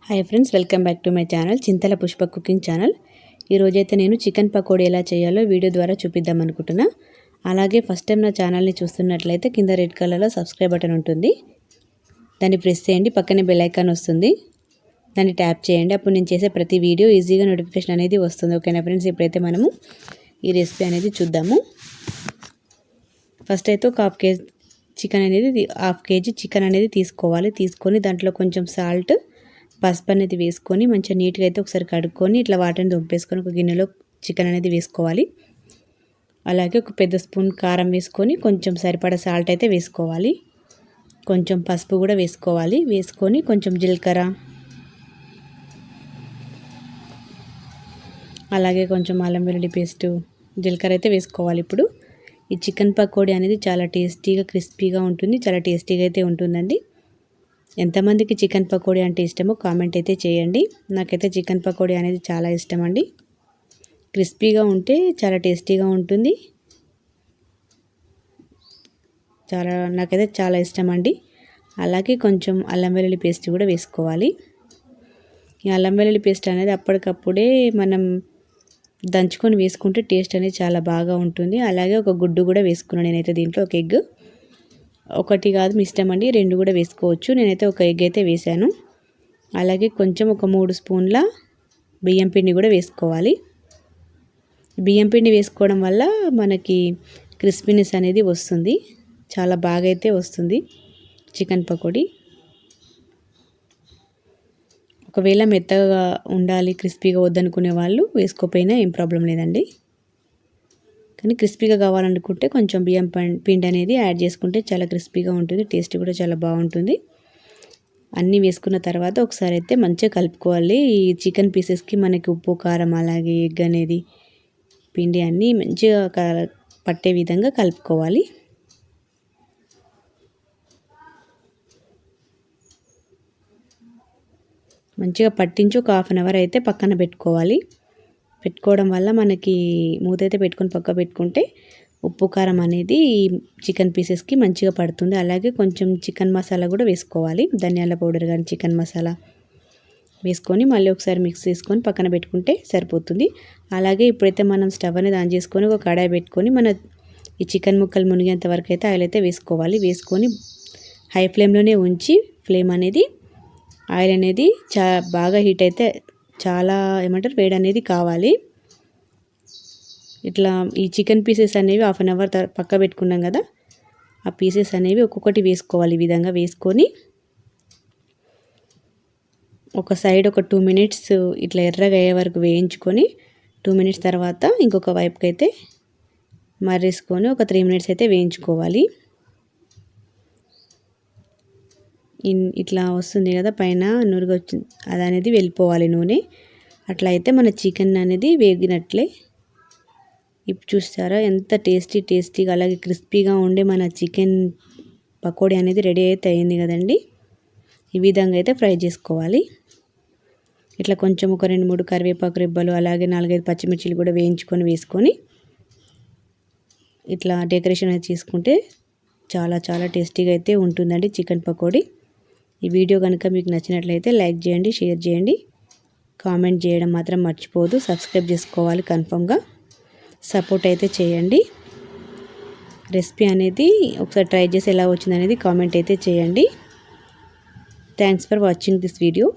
Hi friends, welcome back to my channel Chintala Pushpa cooking channel. ఈరోజైతే నేను chicken pakodi ఎలా చేయాలో వీడియో ద్వారా చూపిద్దాం అనుకుంటున్నా. అలాగే ఫస్ట్ టైం నా ఛానల్ని చూస్తున్నట్లయితే కింద రెడ్ కలర్లో సబ్స్క్రైబ్ బటన్ ఉంటుంది, దాన్ని ప్రెస్ చేయండి. పక్కనే బెల్ ఐకాన్ వస్తుంది, దాన్ని ట్యాప్ చేయండి. అప్పుడు నేను చేసే ప్రతి వీడియో ఈజీగా నోటిఫికేషన్ అనేది వస్తుంది. ఓకేనా ఫ్రెండ్స్, ఇప్పుడైతే మనము ఈ రెసిపీ అనేది చూద్దాము. ఫస్ట్ అయితే ఒక హాఫ్ కేజీ చికెన్ అనేది తీసుకోవాలి. తీసుకొని దాంట్లో కొంచెం సాల్ట్, పసుపు అనేది వేసుకొని మంచిగా నీట్గా అయితే ఒకసారి కడుక్కొని ఇట్లా వాటర్ని దుంపేసుకొని ఒక గిన్నెలో చికెన్ అనేది వేసుకోవాలి. అలాగే ఒక పెద్ద స్పూన్ కారం వేసుకొని కొంచెం సరిపడా సాల్ట్ అయితే వేసుకోవాలి. కొంచెం పసుపు కూడా వేసుకోవాలి. వేసుకొని కొంచెం జీలకర్ర, అలాగే కొంచెం అల్లం వెల్లుల్లి పేస్టు, జీలకర్ర అయితే వేసుకోవాలి. ఇప్పుడు ఈ చికెన్ పకోడీ అనేది చాలా టేస్టీగా క్రిస్పీగా ఉంటుంది, చాలా టేస్టీగా అయితే ఉంటుందండి. ఎంతమందికి చికెన్ పకోడీ అంటే ఇష్టమో కామెంట్ అయితే చేయండి. నాకైతే చికెన్ పకోడీ అనేది చాలా ఇష్టం అండి. క్రిస్పీగా ఉంటే చాలా టేస్టీగా ఉంటుంది, నాకైతే చాలా ఇష్టం అండి. అలాగే కొంచెం అల్లం వెల్లుల్లి పేస్ట్ కూడా వేసుకోవాలి. ఈ అల్లం వెల్లుల్లి పేస్ట్ అనేది అప్పటికప్పుడే మనం దంచుకొని వేసుకుంటే టేస్ట్ అనేది చాలా బాగా ఉంటుంది. అలాగే ఒక గుడ్డు కూడా వేసుకున్నాను నేనైతే దీంట్లో, ఒక ఎగ్. ఒకటి కాదు, మీ ఇష్టం అండి, 2 కూడా వేసుకోవచ్చు. నేనైతే ఒక ఎగ్ అయితే వేసాను. అలాగే కొంచెం ఒక 3 స్పూన్ల బియ్యం పిండి కూడా వేసుకోవాలి. బియ్యం పిండి వేసుకోవడం వల్ల మనకి క్రిస్పీనెస్ అనేది వస్తుంది, చాలా బాగా అయితే వస్తుంది చికెన్ పకోడీ. ఒకవేళ మెత్తగా ఉండాలి, క్రిస్పీగా వద్దనుకునే వాళ్ళు వేసుకోకపోయినా ఏం ప్రాబ్లం లేదండి. కానీ క్రిస్పీగా కావాలనుకుంటే కొంచెం బియ్యం పిండి అనేది యాడ్ చేసుకుంటే చాలా క్రిస్పీగా ఉంటుంది, టేస్ట్ కూడా చాలా బాగుంటుంది. అన్నీ వేసుకున్న తర్వాత ఒకసారి అయితే మంచిగా కలుపుకోవాలి. ఈ చికెన్ పీసెస్కి మనకి ఉప్పు, కారం, అలాగే ఎగ్ అనేది పిండి అన్నీ మంచిగా పట్టే విధంగా కలుపుకోవాలి. మంచిగా పట్టించి ఒక హాఫ్ అన్ అవర్ అయితే పక్కన పెట్టుకోవాలి. పెట్టుకోవడం వల్ల మనకి మూత అయితే పెట్టుకొని పక్క పెట్టుకుంటే ఉప్పు, కారం అనేది చికెన్ పీసెస్కి మంచిగా పడుతుంది. అలాగే కొంచెం చికెన్ మసాలా కూడా వేసుకోవాలి. ధనియాల పౌడర్ కానీ చికెన్ మసాలా వేసుకొని మళ్ళీ ఒకసారి మిక్స్ చేసుకొని పక్కన పెట్టుకుంటే సరిపోతుంది. అలాగే ఇప్పుడైతే మనం స్టవ్ అనేది ఆన్ చేసుకొని ఒక కడాయి పెట్టుకొని మన ఈ చికెన్ ముక్కలు మునిగేంత వరకు అయితే ఆయిల్ అయితే వేసుకోవాలి. వేసుకొని హై ఫ్లేమ్లోనే ఉంచి ఆయిల్ అనేది బాగా హీట్ అయితే చాలా వేడి అనేది కావాలి. ఇట్లా ఈ చికెన్ పీసెస్ అనేవి హాఫ్ అన్ అవర్ పక్క పెట్టుకున్నాం కదా, ఆ పీసెస్ అనేవి ఒక్కొక్కటి వేసుకోవాలి. ఈ విధంగా వేసుకొని ఒక సైడ్ ఒక 2 మినిట్స్ ఇట్లా ఎర్రగా అయ్యే వరకు వేయించుకొని 2 మినిట్స్ తర్వాత ఇంకొక వైపుకి అయితే మర్రేసుకొని ఒక 3 మినిట్స్ అయితే వేయించుకోవాలి. ఇట్లా వస్తుంది కదా పైన నురుగు వచ్చింది, అది అనేది వెళ్ళిపోవాలి నూనె. అట్లా అయితే మన చికెన్ అనేది వేగినట్లే. ఇప్పుడు చూస్తారా ఎంత టేస్టీగా అలాగే క్రిస్పీగా ఉండే మన చికెన్ పకోడీ అనేది రెడీ అయితే అయింది కదండి. ఈ విధంగా అయితే ఫ్రై చేసుకోవాలి. ఇట్లా కొంచెం ఒక 2-3 కరివేపాకు రెబ్బలు, అలాగే 4-5 పచ్చిమిర్చిలు కూడా వేసుకొని ఇట్లా డెకరేషన్ అయితే చేసుకుంటే చాలా టేస్టీగా అయితే ఉంటుందండి చికెన్ పకోడీ. ఈ వీడియో కనుక మీకు నచ్చినట్లయితే లైక్ చేయండి, షేర్ చేయండి, కామెంట్ చేయడం మాత్రం మర్చిపోవద్దు. సబ్స్క్రైబ్ చేసుకోవాలి, కన్ఫర్మ్గా సపోర్ట్ అయితే చేయండి. రెసిపీ అనేది ఒకసారి ట్రై చేసి ఎలా వచ్చిందనేది కామెంట్ అయితే చేయండి. Thanks for watching this video.